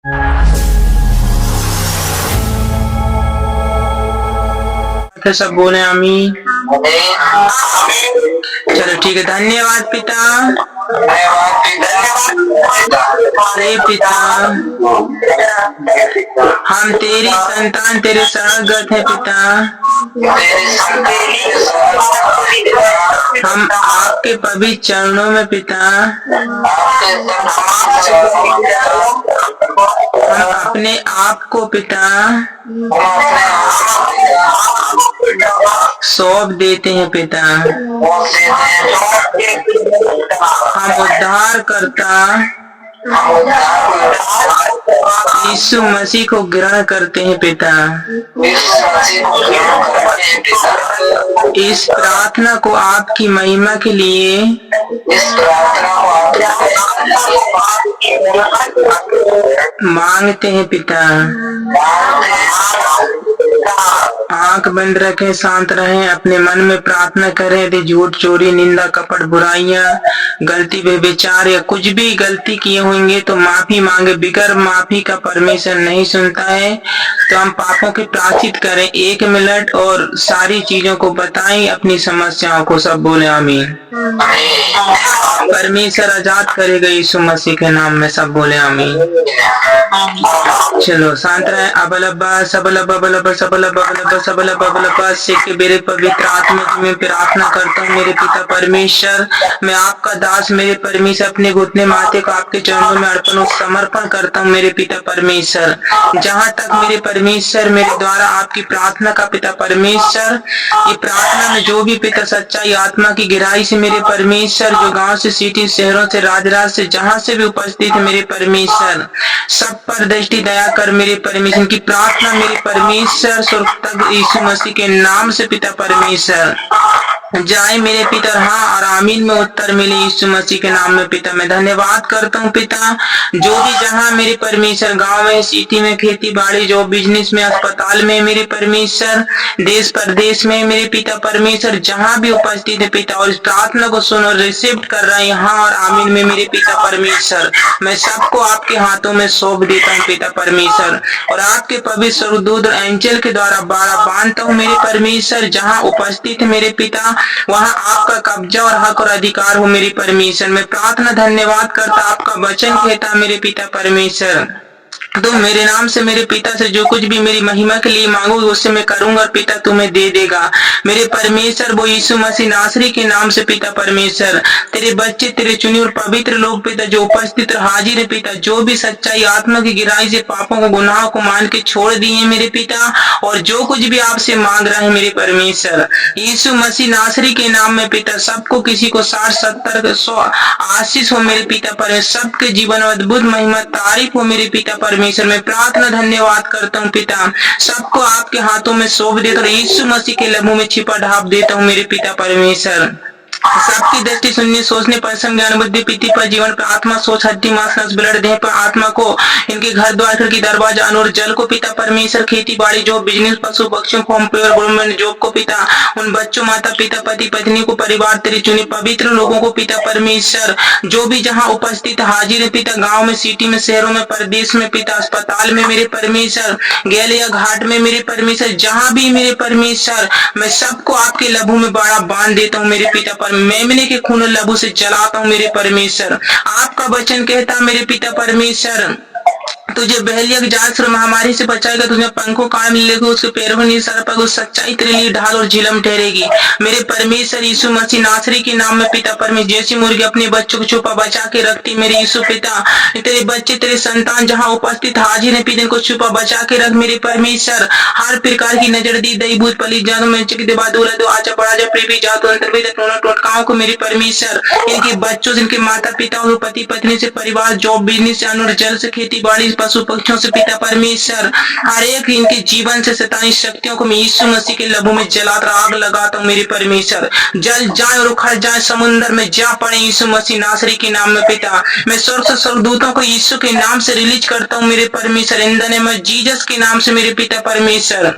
तो सब बोले आमीन। चलो ठीक है। धन्यवाद पिता। अरे पिता, हम तेरी संतान तेरे शरणगत है पिता। हम आपके पवित्र चरणों में पिता, हम अपने आप को पिता सौंप देते हैं पिता। हम उद्धार करता यीशु मसीह को ग्रहण करते हैं पिता। इस प्रार्थना को आपकी महिमा के लिए मांगते हैं पिता। आंख बंद रखें, शांत रहें, अपने मन में प्रार्थना करें। यदि झूठ, चोरी, निंदा, कपट, बुराइयां, गलती, बेविचार या कुछ भी गलती किए होंगे तो माफी मांगे। बिगर माफी का परमेश्वर नहीं सुनता है। तो हम पापों के प्रायश्चित करें 1 मिनट और सारी चीजों को बताएं, अपनी समस्याओं को। सब बोले आमीन। परमेश्वर आजाद करेगा यीशु मसीह के नाम में। सब बोले आमीन। चलो शांत रहे। अबलब्बा सबलब्बा बलब्बा सबलब्बा बलब्बा सबलब्बा बलब्बा से के मेरे पवित्र आत्मा जी में प्रार्थना करता हूँ मेरे पिता परमेश्वर। मैं आपका दास मेरे परमेश्वर अपने घुटने माथे को आपके चरणों में अर्पण और समर्पण करता हूँ मेरे पिता परमेश्वर। जहाँ तक मेरे परमेश्वर मेरे द्वारा आपकी प्रार्थना का पिता परमेश्वर, ये प्रार्थना में जो भी पिता सच्चाई आत्मा की गहराई से मेरे परमेश्वर, जो गांव से, सिटी, शहरों से, राज से, जहाँ से भी उपस्थित है मेरे परमेश्वर, सब पर दृष्टि दया कर मेरे परमेश्वर की प्रार्थना मेरे परमेश्वर स्वर्ग तक यीशु मसीह के नाम से पिता परमेश्वर जाए मेरे पिता। हाँ और आमीन में उत्तर मिले यीशु मसीह के नाम में पिता। मैं धन्यवाद करता हूँ पिता। जो भी जहाँ मेरे परमेश्वर गांव में, सिटी में, खेती बाड़ी, जो बिजनेस में, अस्पताल में मेरे परमेश्वर, देश प्रदेश में मेरे पिता परमेश्वर, जहाँ भी उपस्थित है पिता और इस प्रार्थना को सुन और रिसीव कर रहे हैं हाँ और आमीन में मेरे पिता परमेश्वर, मैं सबको आपके हाथों में सौंप देता हूँ पिता परमेश्वर। और आपके पवित्र स्वर्गदूत और एंजल के द्वारा बाड़ा बांधता हूँ मेरे परमेश्वर। जहाँ उपस्थित है मेरे पिता वहाँ आपका कब्जा और हक और अधिकार हो मेरे परमेश्वर। मैं प्रार्थना धन्यवाद करता, आपका वचन कहता मेरे पिता परमेश्वर, तो मेरे नाम से मेरे पिता से जो कुछ भी मेरी महिमा के लिए मांगोगे उससे मैं करूंगा और पिता तुम्हें दे देगा मेरे परमेश्वर। वो यीशु मसीह नासरी के नाम से पिता परमेश्वर, तेरे बच्चे तेरे चुने और पवित्र लोग पिता जो उपस्थित और हाजिर है पिता, जो भी सच्चाई आत्मा की गहराई से पापों को, गुनाहों को मान के छोड़ दिए मेरे पिता, और जो कुछ भी आपसे मांग रहे हैं मेरे परमेश्वर यीशु मसीह नासरी के नाम में पिता, सबको किसी को 60, 70, 100 आशीष हो मेरे पिता परमेश्वर। सबके जीवन में अद्भुत महिमा तारीफ हो मेरे पिता परमेश्वर। मैं प्रार्थना धन्यवाद करता हूँ पिता, सबको आपके हाथों में सौंप देता हूँ, यीशु मसीह के लहू में छिपा ढाप देता हूँ मेरे पिता परमेश्वर। सबकी दृष्टि, सुनने, सोचने पर, ज्ञान, बुद्धि, प्रीति पर, जीवन पर, आत्मा, सोच, हड्डी, मांस, नस, ब्लड, देह पर, आत्मा को, इनके घर द्वार, खिड़की, दरवाजा, अनूर, जल को पिता परमेश्वर, खेती बाड़ी, जो बिजनेस, पशु पक्षियों को, गवर्नमेंट जॉब को पिता, उन बच्चों, माता पिता, पति पत्नी को, परिवार तेरे चुने पवित्र लोगों को पिता परमेश्वर, जो भी जहाँ उपस्थित हाजिर है पिता, गाँव में, सिटी में, शहरों में, प्रदेश में पिता, अस्पताल में मेरे परमेश्वर, गैल या घाट में मेरे परमेश्वर, जहाँ भी मेरे परमेश्वर, मैं सबको आपके लहू में बाड़ा बांध देता हूँ मेरे पिता मेमने के खून लहू से जलाता हूँ मेरे परमेश्वर। आपका वचन कहता मेरे पिता परमेश्वर, तुझे बहलिया की जांच और महामारी से बचाएगा, तुझे पंखों कान मिलेगा, उसके पैरों में सर पर सच्चाई तेरे लिए ढाल और झिलम ठहरेगी मेरे परमेश्वर यीशु मसीह नासरी के नाम में पिता परमेश्वर। जैसी मुर्गी अपने बच्चों को छुपा बचा के रखती मेरे यीशु पिता, तेरे बच्चे तेरे संतान जहाँ उपस्थित हाजिर है पिता, को छुपा बचा के रख मेरे परमेश्वर। हर प्रकार की नजर दी दई भूत पली जादू में आचा पड़ा जा प्रेमी जातु अंतर्वेद टोटकाओं को मेरे परमेश्वर, इनके बच्चों से, इनके माता पिता और पति पत्नी से, परिवार, जॉब, बिजनेस से, अन्न जल से, खेती बाड़ी, पशु पक्षियों से पिता परमेश्वर, हर एक इनके जीवन से शैतानी शक्तियों को मैं यीशु मसीह के लहू में जलाता आग लगाता हूँ मेरे परमेश्वर। जल जाए और उखड़ जाए, समुन्द्र में जा पड़े यीशु मसीह नासरी के नाम में पिता। मैं स्वर्ग से स्वर्गदूतों को यीशु के नाम से रिलीज करता हूँ मेरे परमेश्वर, in the name of Jesus के नाम से मेरे पिता परमेश्वर।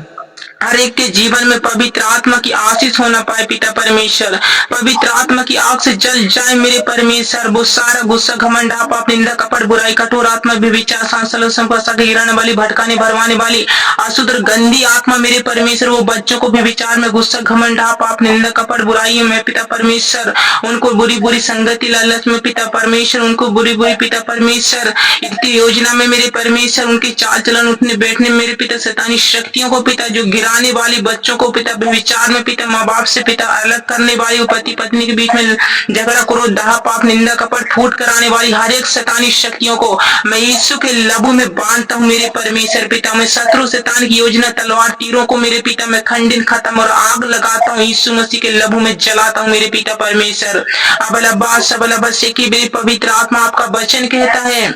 हर एक के जीवन में पवित्र आत्मा की आशीष होना पाए पिता परमेश्वर। पवित्र आत्मा की आग से जल जाए मेरे परमेश्वर। वो सारा गुस्सा, घमंड, पाप, निंदा, कपट, बुराई, कठोर आत्मा, व्यभिचार, सांसलों, संपदा के गिराने वाली, भटकाने भरवाने वाली अशुद्ध गंदी आत्मा मेरे परमेश्वर, वो बच्चों को व्यभिचार में, गुस्सा, घमंड, पाप, निंदा, कपट, बुराई में पिता परमेश्वर, उनको बुरी बुरी संगति, लालच में पिता परमेश्वर, उनको बुरी बुरी पिता परमेश्वर इतनी योजना में मेरे परमेश्वर, उनके चाल चलन, उठने बैठने मेरे पिता शैतानी शक्तियों को पिता, जो गिराने वाली बच्चों को पिता, विचार में पिता, माँ बाप से पिता अलग करने वाली, पति पत्नी के बीच में झगड़ा, क्रोध, दाह, पाप, निंदा, कपट, फूट कराने वाली हर एक शैतानी शक्तियों को मैं यीशु के लहू में बांधता हूँ मेरे परमेश्वर पिता। मैं शत्रु शैतान की योजना, तलवार, तीरों को मेरे पिता मैं खंडित, खत्म और आग लगाता हूँ, यीशु मसीह के लहू में जलाता हूँ मेरे पिता परमेश्वर। अबल अब्बास सबल अब्बास से की मेरी पवित्र आत्मा आपका वचन कहता है,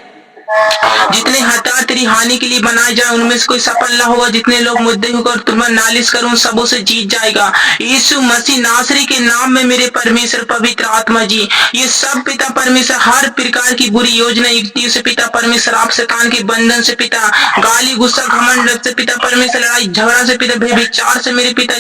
जितने हथियार तेरी हानि के लिए बनाए जाए उनमें से कोई सफल न होगा। जितने लोग मुद्दे होकर तुम्हें नालिश करूं सबों से जीत जाएगा। यीशु मसीह नासरी के नाम में मेरे परमेश्वर पवित्र आत्मा जी, ये सब पिता परमेश्वर हर प्रकार की बुरी योजना युक्तियों से पिता परमेश्वर, आप शैतान के बंधन से पिता, गाली, गुस्सा, घमंड से पिता परमेश्वर, लड़ाई झगड़ा से पिता, व्यभिचार से मेरे पिता,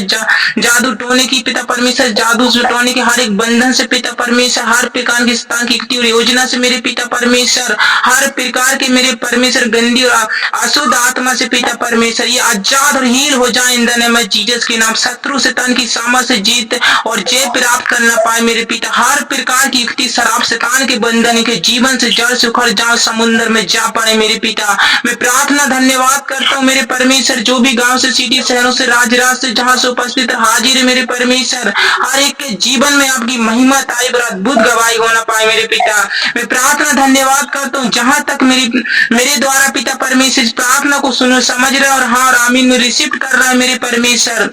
जादू टोने की पिता परमेश्वर, जादू टोने के हर एक बंधन से पिता परमेश्वर, हर प्रकार की शैतान की युक्ति और योजना से मेरे पिता परमेश्वर, हर प्रकार के मेरे परमेश्वर गंदी और अशुद्ध आत्मा से पिता परमेश्वर ये आजाद और हील हो जाए in the name of Jesus के नाम। शत्रु शैतान की सामर्थ से जीत और जय प्राप्त करना पाए मेरे पिता। हर प्रकार की युक्ति, शराब, शैतान के बंधन के जीवन से जड़ से उखड़ जाओ, समुद्र में जा पड़े मेरे पिता। मैं प्रार्थना धन्यवाद करता हूँ मेरे परमेश्वर, जो भी गांव से, सिटी, शहरों से, राज्य से जहाँ से उपस्थित हाजिर है मेरे परमेश्वर, हर एक के जीवन में आपकी महिमा, तारीफ और अद्भुत गवाही होना पाए मेरे पिता। मैं प्रार्थना धन्यवाद करता हूँ, जहाँ तक मेरे द्वारा पिता परमेश्वर इस प्रार्थना को सुनो, समझ रहे और हाँ और आमीन में रिसीव कर रहा है मेरे परमेश्वर।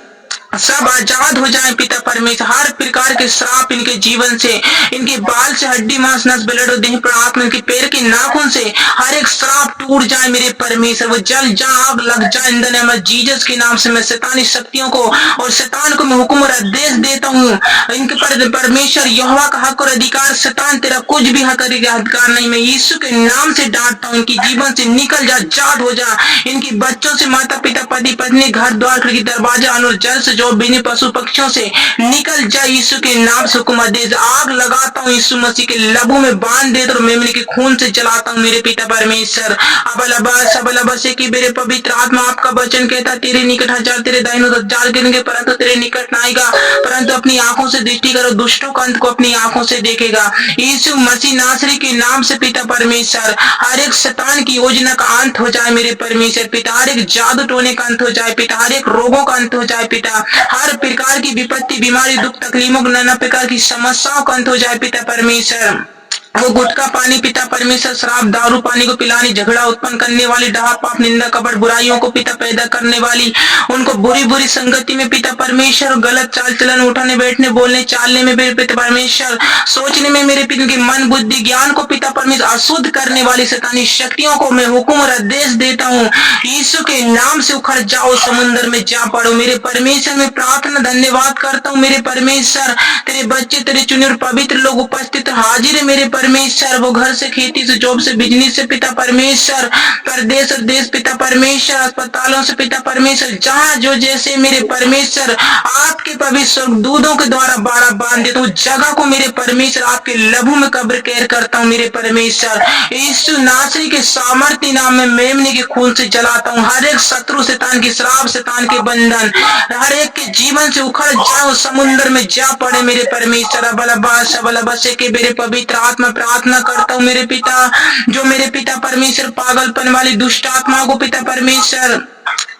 सब आजाद हो जाए पिता परमेश्वर, हर प्रकार के श्राप इनके जीवन से, इनके बाल से, हड्डी, मांस, नस, ब्लड और देह, प्राण, इनके पैर के नाखून से हर एक श्राप टूट जाए मेरे परमेश्वर, वो जल जा, आग लग जाए in the name of Jesus के नाम से। मैं शैतानी शक्तियों को और शैतान को मैं हुक्म और आदेश देता हूँ, इनके पर परमेश्वर यहोवा का हक और अधिकार, शैतान तेरा कुछ भी हक और अधिकार नहीं। मैं यीशु के नाम से डांटता हूँ, इनके जीवन से निकल जा, जाद हो जा, इनके बच्चों से, माता पिता, पति पत्नी, घर द्वार, खिड़की, दरवाजा, और जल से, जो बिना पशु पक्षियों से निकल जाए यीशु के नाम से। हुक्म दे, आग लगाता हूँ यीशु मसीह के लहू में बांध दे और मेमने के खून से जलाता हूँ मेरे पिता परमेश्वर। अबल अब्बास से कि मेरे पवित्र आत्मा आपका वचन कहता, तेरे निकट हजार तेरे दाहिने ओर हजार गिरेंगे परंतु तेरे निकट न आएगा, परंतु अपनी आंखों से दृष्टि करो, दुष्टों का अंत को अपनी आंखों से देखेगा। यीशु मसीह नासरी के नाम से पिता परमेश्वर, हर एक शैतान की योजना का अंत हो जाए मेरे परमेश्वर पिता, हर एक जादू टोने का अंत हो जाए पिता, हर एक रोगों का अंत हो जाए पिता, हर प्रकार की विपत्ति, बीमारी, दुख, तकलीफों, नाना प्रकार की समस्याओं का अंत हो जाए पिता परमेश्वर। वो गुटखा पानी पिता परमेश्वर, शराब, दारू पानी को पिलानी, झगड़ा उत्पन्न करने वाली, डाह, पाप, निंदा, कपट, बुराइयों को पिता पैदा करने वाली, उनको बुरी बुरी संगति में पिता परमेश्वर, गलत चाल चलन, उठने बैठने, बोलने चालने में मेरे पिता परमेश्वर, सोचने में मेरे पिता के मन, बुद्धि, ज्ञान को पिता परमेश्वर अशुद्ध करने वाली शैतानी शक्तियों को मैं हुक्म और आदेश देता हूँ, यीशु के नाम से उखड़ जाओ, समुद्र में जा पड़ो मेरे परमेश्वर। में प्रार्थना धन्यवाद करता हूँ मेरे परमेश्वर, तेरे बच्चे, तेरे चुने और पवित्र लोग उपस्थित हाजिर है मेरे परमेश्वर। वो घर से, खेती से, जॉब से, बिजनेस से पिता परमेश्वर, परदेश और देश पिता परमेश्वर, अस्पतालों से पिता परमेश्वर, जहाँ जो जैसे मेरे परमेश्वर आपके पवित्र दूधों के द्वारा बाड़ा बांध देता हूँ, जगह को मेरे परमेश्वर आपके लहू में कब्र कैद करता हूँ मेरे परमेश्वर। यीशु नासरी के सामर्थ्य नाम में मेमने के खून से जलाता हूँ, हर एक शत्रु, शैतान की श्राप, शैतान के बंधन हर एक के जीवन से उखड़ जाओ, समुद्र में जा पड़े मेरे परमेश्वर। अबलबास के मेरे पवित्र आत्मा प्रार्थना करता हूँ मेरे पिता, जो मेरे पिता परमेश्वर पागलपन वाली दुष्ट आत्मा को पिता परमेश्वर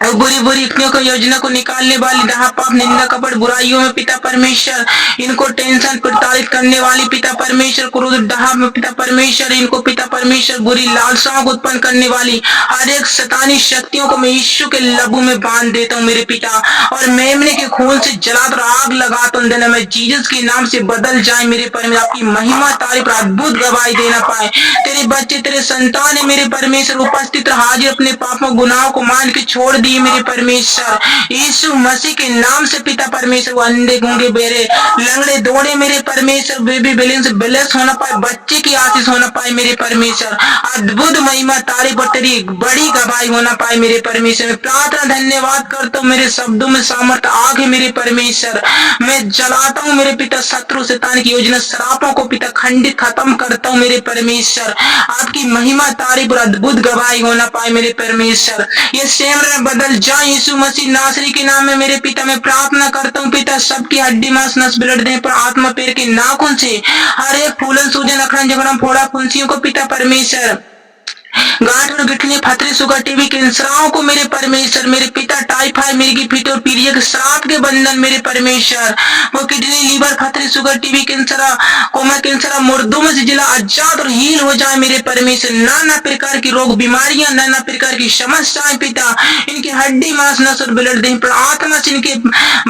और बुरी बुरी युक्तियों को, योजना को निकालने वाली, डाह, पाप, निंदा, कपट, बुराइयों में पिता परमेश्वर, इनको टेंशन प्रताड़ित करने वाली पिता परमेश्वर, क्रोध, डाह में पिता परमेश्वर, इनको पिता परमेश्वर बुरी लालसाओं को उत्पन्न करने वाली हर एक शैतानी शक्तियों को मैं यीशु के लहू में बांध देता हूँ मेरे पिता, और मेमने के खून से जलाकर आग लगाता हूँ, देना मैं जीसस के नाम से बदल जाए मेरे परमेश्वर, आपकी महिमा, तारीफ, अद्भुत गवाही देना पाए। तेरे बच्चे, तेरे संतान है मेरे परमेश्वर, उपस्थित हाजिर अपने पापों गुनाहों को मान के छोड़ दिए चाहिए मेरे परमेश्वर। यीशु मसीह के नाम से पिता परमेश्वर, वो अंधे गूंगे बेरे लंगड़े दौड़े मेरे परमेश्वर, बेबी बिलिंग से ब्लेस होना पाए, बच्चे की आशीष होना पाए मेरे परमेश्वर। अद्भुत महिमा तारीफ और तेरी बड़ी गवाही होना पाए मेरे परमेश्वर। मैं प्रार्थना धन्यवाद करता हूँ, मेरे शब्दों में सामर्थ आगे मेरे परमेश्वर। मैं जलाता हूँ मेरे पिता शत्रु शैतान की योजना श्रापों को पिता खंडित खत्म करता हूँ मेरे परमेश्वर। आपकी महिमा तारीफ और अद्भुत गवाही होना पाए मेरे परमेश्वर। ये सेमर में बदल जाए यीशु मसीह नासरी के नाम में मेरे पिता मैं प्रार्थना करता हूँ पिता। सबकी हड्डी मांस नस ब्लड देह पर आत्मा पैर के नाखून से हर एक फूलन सूजन अखड़न जगड़न फोड़ा फुंसियों को पिता परमेश्वर, गांठ और गिठने फतरे सुगर टीबी कैंसराओं को मेरे परमेश्वर, मेरे पिता टाइफाइड मिर्गी फीट और पीलिया के श्राप के बंधन मेरे परमेश्वर। वो किडनी लीवर फतरे sugar TB cancer coma cancer मुर्दों में से जिला आजाद और हील हो जाए मेरे परमेश्वर। नाना प्रकार की रोग बीमारियां, नाना प्रकार की समस्याएं पिता, इनकी हड्डी मांस नस और ब्लड देह पर आत्मा से, इनके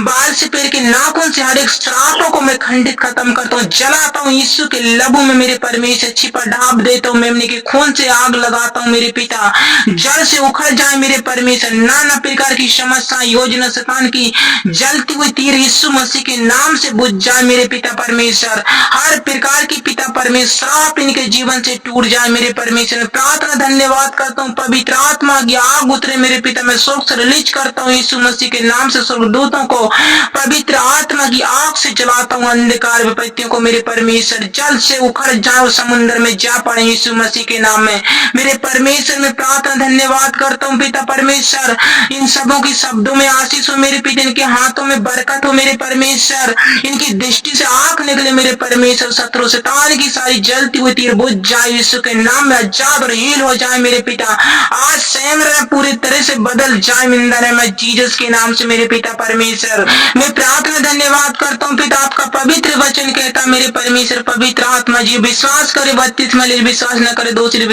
बाल से पैर के नाखून से हर एक श्रापों को मैं खंडित खत्म करता हूँ, जलाता हूँ यीशु के लबू में मेरे परमेश्वर। छिपा ढाप देता हूँ, मेमने के खून से आग लगाता हूँ मेरे पिता, जड़ से उखड़ जाए मेरे परमेश्वर। नाना प्रकार की समस्या योजना शैतान की जलती हुई तीर यीशु मसीह के नाम से बुझ जाए मेरे पिता परमेश्वर। हर प्रकार की पिता परमेश्वर आप इनके जीवन से टूट जाए मेरे परमेश्वर। प्रार्थना धन्यवाद करता हूँ, पवित्र आत्मा की आग उतरे मेरे पिता। मैं स्वर्ग से रिलीज करता हूँ यीशु मसीह के नाम से स्वर्गदूतों को पवित्र आत्मा की आग से जलाता हूँ। अंधकार विपत्तियों को मेरे परमेश्वर जल से उखड़ जाओ, समुद्र में जा पड़े यीशु मसीह के नाम में मेरे परमेश्वर। में प्रार्थना धन्यवाद करता हूँ पिता परमेश्वर। इन सबों की शब्दों में आशीष हो मेरे पिता, इनके हाथों में बरकत हो मेरे परमेश्वर, इनकी दृष्टि से आंख निकले मेरे परमेश्वर। शत्रु शैतान की सारी जलती हुई तीर बुझ जाए यीशु के नाम में, आजाद और हील हो जाए मेरे पिता। आज सेम पूरी तरह से बदल जाए मिंदर में जीसस के नाम से मेरे पिता परमेश्वर। मैं प्रार्थना धन्यवाद करता हूँ पिता। आपका पवित्र वचन कहता मेरे परमेश्वर, पवित्र आत्मा जी विश्वास करे बत्तीसवां ले, विश्वास न करे दूसरी,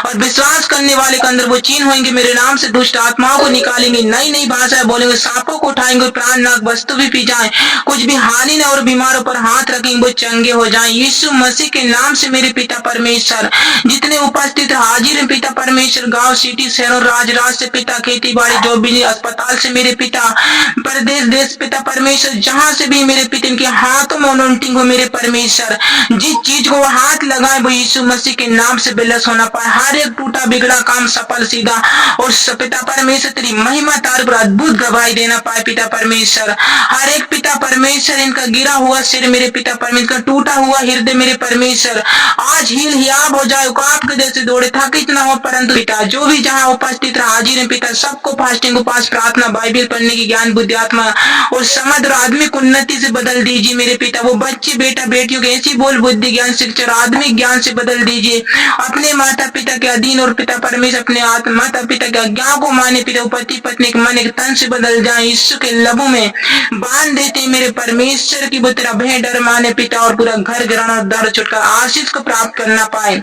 और विश्वास करने वाले के अंदर वो चिन्ह होंगे। मेरे नाम से दुष्ट आत्माओं को निकालेंगे, नई नई भाषा बोलेंगे, सांपों को उठाएंगे, प्राण नाक वस्तु भी पी जाए, कुछ भी हानि न, और बीमारों पर हाथ रखेंगे वो चंगे हो जाएं यीशु मसीह के नाम से मेरे पिता परमेश्वर। जितने उपस्थित हाजिर हैं पिता परमेश्वर, गांव सिटी शहरों राज से पिता, खेती बाड़ी जो भी अस्पताल से मेरे पिता, प्रदेश देश पिता परमेश्वर, जहां से भी मेरे पिता, इनके हाथों में अनॉइंटिंग हो मेरे परमेश्वर। जिस चीज को वो हाथ लगाए वो यीशु मसीह के नाम से बिलस होना पाए। हर एक टूटा बिगड़ा काम सफल सीधा, और पिता परमेश्वर तेरी महिमा तार पर अद्भुत गवाही देना पाए पिता परमेश्वर। हर एक पिता परमेश्वर इनका गिरा हुआ सिर मेरे पिता परमेश्वर, टूटा हुआ हृदय मेरे परमेश्वर आज हील हियाब हो जाए। आपके जैसे दौड़े थकित ना हो, परंतु पिता जो भी जहाँ उपस्थित हाजिर है पिता, सबको फास्टिंग उपास प्रार्थना बाइबल पढ़ने की ज्ञान बुद्धि आत्मा और समझ और आदमिक उन्नति से बदल दीजिए मेरे पिता। वो बच्चे बेटा बेटियों के ऐसी बोल बुद्धि ज्ञान शिक्षा आदमिक ज्ञान से बदल दीजिए। अपने माता पिता के अधीन और पिता परमेश्वर अपने माता पिता के आज्ञा को माने पिता, पति पत्नी के मन एक तन से बदल जाए यीशु के लबों में बांध देते मेरे परमेश्वर की वो तेरा भय डर माने पिता, और पूरा घर घराना दर छुटकर आशीष को प्राप्त करना पाए।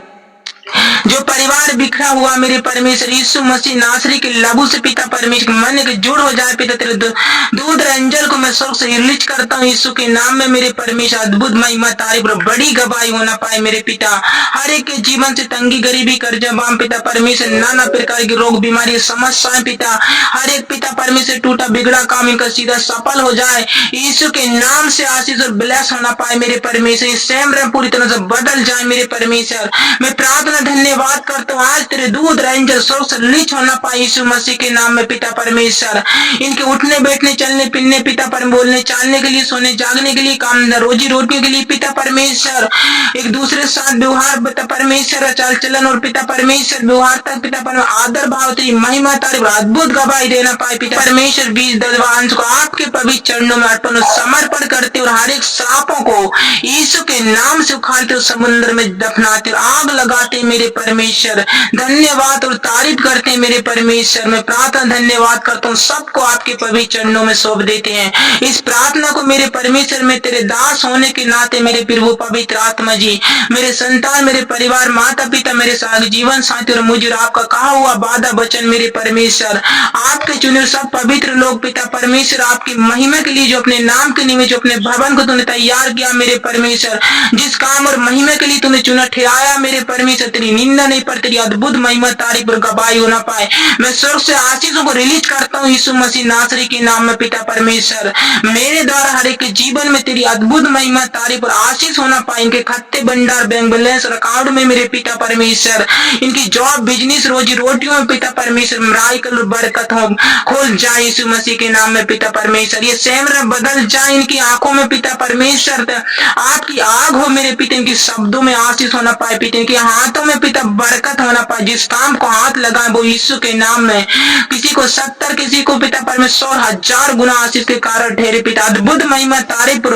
जो परिवार बिखरा हुआ मेरे परमेश्वर यीशु मसीह नासरी के लबू से पिता परमेश्वर मन के जुड़ हो जाए पिता। तेरे दूध रंजल को मैं स्वर्ग से रिलीज करता हूँ यीशु के नाम में मेरे परमेश्वर। अद्भुत महिमा तारीफ और बड़ी गवाही होना पाए मेरे पिता। हर एक के जीवन से तंगी गरीबी कर्जा बाम पिता परमेश्वर, नाना प्रकार की रोग बीमारी समस्याएं पिता, हर एक पिता परमेश्वर टूटा बिगड़ा काम इनका सीधा सफल हो जाए यीशु के नाम से। आशीष और ब्लेस होना पाए मेरे परमेश्वर। सेम पूरी तरह से बदल जाए मेरे परमेश्वर। मैं प्रार्थना धन्यवाद करता हूँ आज तेरे दूध रंजल स्वर्ग से रिलीज होना पाए यीशु मसीह के नाम में पिता परमेश्वर। इनके उठने बैठने चलने फिरने पिता पर बोलने चालने के लिए, सोने जागने के लिए, काम रोजी रोटियों के लिए पिता परमेश्वर, एक दूसरे साथ व्यवहार पिता परमेश्वर, चाल चलन और पिता परमेश्वर व्यवहार तक पिता परमेश्वर आदर भाव तेरी महिमा तारीफ अद्भुत गवाही देना पाए पिता परमेश्वर। बीज दलवांश को आपके पवित्र चरणों में अर्पण समर्पण करते और हर एक सांपों को यीशु के नाम से उखाड़ते समुद्र में दफनाते आग लगाते मेरे परमेश्वर। धन्यवाद और तारीफ करते मेरे परमेश्वर। मैं प्रार्थना धन्यवाद करता हूँ, सबको आपके पवित्र चरणों में सौंप देते हैं। इस प्रार्थना को मेरे परमेश्वर में तेरे दास होने के नाते मेरे प्रभु पवित्र आत्मा जी, मेरे संतान, मेरे परिवार, माता पिता, मेरे साथ जीवन साथी और मुझे आपका कहा हुआ वादा वचन मेरे परमेश्वर, आपके चुने सब पवित्र लोग पिता परमेश्वर, आपकी महिमा के लिए जो अपने नाम के निमित्त जो अपने भवन को तूने तैयार किया मेरे परमेश्वर, जिस काम और महिमा के लिए तूने चुना ठहराया मेरे परमेश्वर, तेरी निंदा नहीं, पर तेरी अद्भुत महिमा तारीफ और गवाही होना पाए। मैं स्वर्ग से आशीषों को रिलीज करता हूँ यीशु मसीह नासरी के नाम में पिता परमेश्वर। मेरे द्वारा हर एक के जीवन में तेरी अद्भुत महिमा तारीफ और आशीष होना पाए। इनके खत्ते भंडार बैंक बैलेंस और अकाउंट में मेरे पिता परमेश्वर, इनकी जॉब बिजनेस रोजी रोटियों में पिता परमेश्वर मिराकल और बरकत हो खोल जाए यीशु मसीह के नाम में पिता परमेश्वर। ये सहम बदल जाए इनकी आंखों में पिता परमेश्वर, आपकी आग हो मेरे पिता। इनके शब्दों में आशीष होना पाए पिता, इनके हाथों में पिता बरकत होना पाए। जिस काम को हाथ लगाए वो यीशु के नाम में, किसी को 70 किसी को पिता परमेश्वर 1000 गुना आशीष के कारण ठहरे पिता। अद्भुत महिमा तारीफ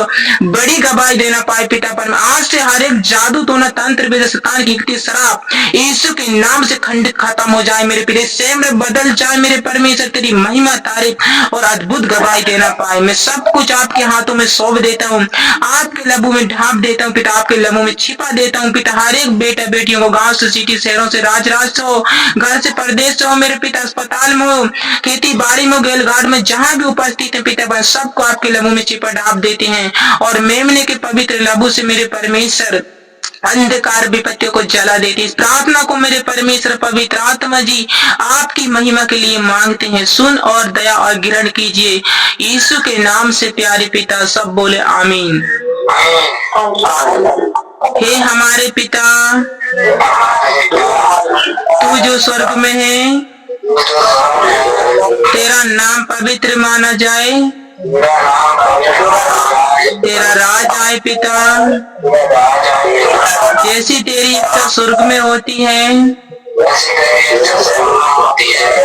बड़ी गवाही देना पाए पिता परमेश्वर। आज से हर एक जादू टोना तंत्र विद शैतान की शराब यीशु के नाम से खंडित खत्म हो जाए मेरे पिता। सेम बदल जाए मेरे परमेश्वर, तेरी महिमा तारीफ और अद्भुत गवाही देना पाए। मैं सब कुछ आपके हाथों में सौंप देता हूँ, आपके लबू में ढांप देता हूँ पिता, आपके लबू में छिपा देता हूँ पिता। हर एक बेटा बेटियों को गांव से सिटी शहरों से राज से हो, घर से परदेश से हो मेरे पिता, अस्पताल में हो, खेती बाड़ी में, गेलगाड़ में, जहाँ भी उपस्थित है पिता, सबको आपके लबू में छिपा ढांप देते हैं। और मेमने के पवित्र लबू से मेरे परमेश्वर अंधकार विपत्तियों को जला देती। इस प्रार्थना को मेरे परमेश्वर पवित्र आत्मा जी आपकी महिमा के लिए मांगते हैं। सुन और दया और ग्रहण कीजिए यीशु के नाम से प्यारे पिता। सब बोले आमीन। हे हमारे पिता तू जो स्वर्ग में है, तेरा नाम पवित्र माना जाए, तेरा राज आए पिता। जैसी तेरी इच्छा स्वर्ग में होती है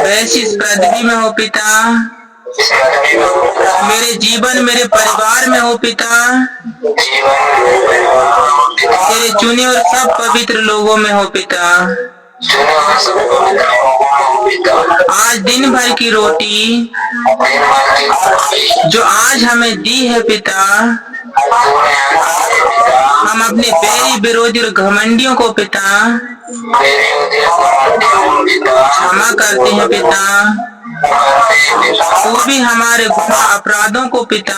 वैसी इस पृथ्वी में हो पिता। मेरे जीवन मेरे परिवार में हो पिता, तेरे चुने और सब पवित्र लोगों में हो पिता। आज दिन भर की रोटी जो आज हमें दी है पिता, हम अपने बैरी विरोधी और घमंडियों को पिता क्षमा करते हैं पिता। तू भी हमारे गुनाह अपराधों को पिता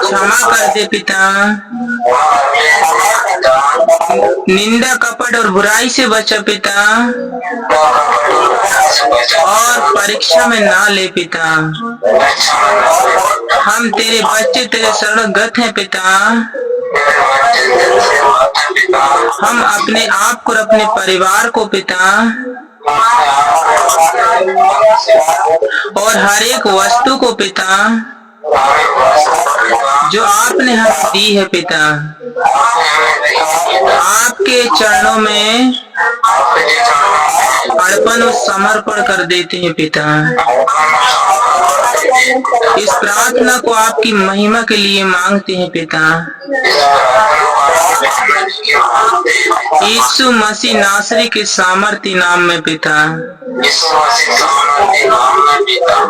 क्षमा कर दे पिता। निंदा कपट और बुराई से बचा पिता, और परीक्षा में ना ले पिता। हम तेरे बच्चे तेरे शरणगत हैं पिता। हम अपने आप को और अपने परिवार को पिता और हर एक वस्तु को पिता जो आपने हमें दी है पिता, आपके चरणों में अर्पण और समर्पण कर देते हैं पिता। इस प्रार्थना को आपकी महिमा के लिए मांगते हैं पिता। यीशु मसीह नासरी के सामर्थ्य नाम में पिता।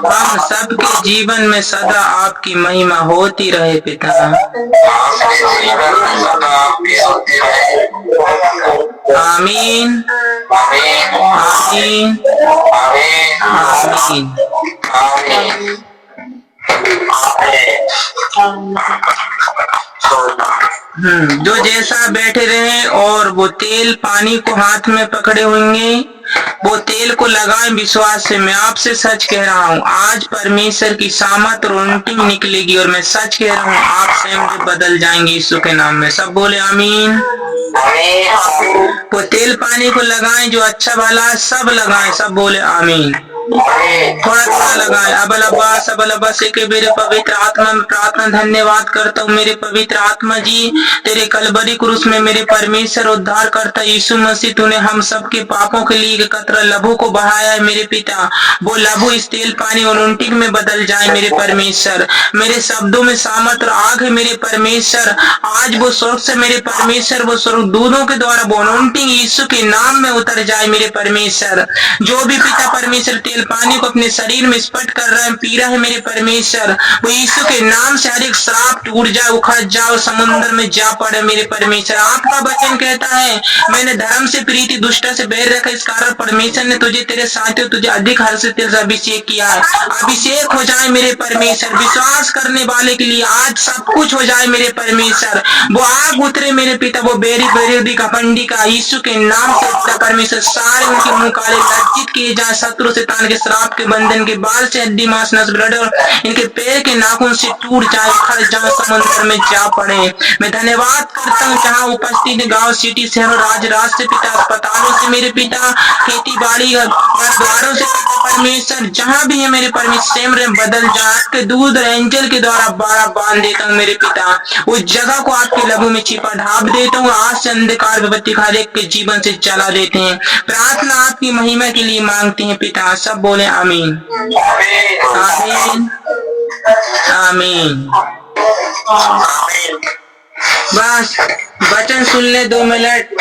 हम सबके जीवन में सदा आपकी महिमा होती रहे पिता। आमीन आमीन आमीन। जो जैसा बैठे रहे और वो तेल पानी को हाथ में पकड़े होंगे, वो तेल को लगाएं विश्वास से। मैं आपसे सच कह रहा हूँ, आज परमेश्वर की सामर्थ और उल्टिंग निकलेगी, और मैं सच कह रहा हूँ आप स्वयं बदल जाएंगे यीशु के नाम में। सब बोले आमीन। वो तेल पानी को लगाएं, जो अच्छा भला सब लगाएं। सब बोले आमीन। थोड़ा थोड़ा लगाए। अबल अब्बास के मेरे पवित्र आत्मा में प्रार्थना धन्यवाद करता हूँ मेरे पवित्र आत्मा जी। तेरे कलवरी क्रूस में मेरे परमेश्वर उद्धार करता यीशु मसीह, तूने हम सबके पापों के लिए कतरा लहू को बहाया है मेरे पिता। वो लहू इस तेल पानी और उल्टिंग में बदल जाए मेरे परमेश्वर। मेरे शब्दों में सामर्थ और आग है मेरे परमेश्वर। आज वो स्वर्ग से मेरे परमेश्वर वो स्वर्ग दूतों के द्वारा वो उल्टिंग यीशु के नाम में उतर जाए मेरे परमेश्वर। जो भी पिता परमेश्वर तेल पानी को अपने शरीर में स्पर्श कर रहा है, पी रहा है मेरे परमेश्वर, वो यीशु के नाम से हर एक श्राप टूट जाए, उखड़ जाओ, समुद्र में जा पड़े मेरे परमेश्वर। आपका वचन कहता है मैंने धर्म से प्रीति दुष्टता से बैर रखा, इस कारण परमेश्वर ने तुझे तेरे साथियों तुझे अधिक हर्ष से तेरे से अभिषेक किया है। अभिषेक हो जाए मेरे परमेश्वर, विश्वास करने वाले के लिए आज सब कुछ हो जाए मेरे परमेश्वर। वो आग उतरे मेरे पिता, वो बेरी बेरी घमंडी का यीशु के नाम से पिता परमेश्वर सारे उनके मुंह काले लज्जित किए जाए, शत्रु शैतान के श्राप के बंधन के बाल से हड्डी मांस नस ब्लड और इनके पैर के नाखून से टूट जाए, उखड़ जाए, समुद्र में जा पड़े। मैं धन्यवाद करता हूँ जहाँ उपस्थित गांव सिटी शहर राज राष्ट्र पिता अस्पतालों से मेरे पिता खेती बाड़ी द्वारों से परमेश्वर जहाँ भी है मेरे परमेश्वर बदल जाए, आपके दूध और एंजल के द्वारा बारह बांध देता हूँ मेरे पिता, उस जगह को आपके लहू में छिपा ढाप देता हूँ, आज से अंधकार विपत्ति हर एक के जीवन से चला देते हैं। प्रार्थना आपकी महिमा के लिए मांगते हैं पिता, सब बोले आमीन आमीन आमीन। बस वचन सुन ले 2 मिनट।